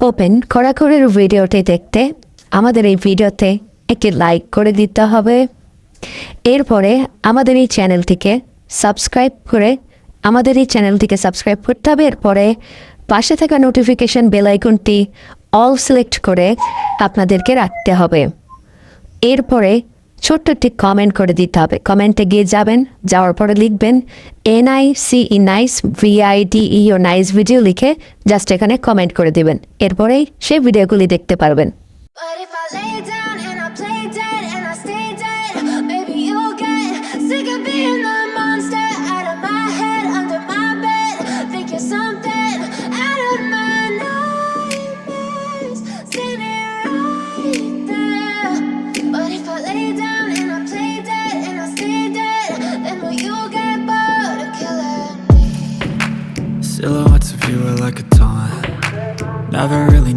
Open খোরাখুরির ভিডিওটি দেখতে আমাদের এই ভিডিওতে একটি লাইক করে দিতে হবে। এরপরে আমাদের এই চ্যানেলটিকে সাবস্ক্রাইব করতে হবে। এরপরে পাশে থাকা নোটিফিকেশন বেল আইকনটি অল সিলেক্ট করে আপনাদেরকে রাখতে হবে। এরপরে ছোট্ট একটি কমেন্ট করে দিতে হবে। কমেন্টে গিয়ে যাওয়ার পরে লিখবেন NICE nice VIDEO nice video লিখে জাস্ট এখানে কমেন্ট করে দিবেন। এরপরেই সেই ভিডিওগুলি দেখতে পারবেন। But if I lay down and I play dead and I stay dead, maybe you'll get sick of being the monster out of my head, under my bed. Think you're something out of my nightmares, standing right there. But if I lay down and I play dead and I stay dead, then will you get bored of killing me? Silhouettes of you are like a taunt. Never really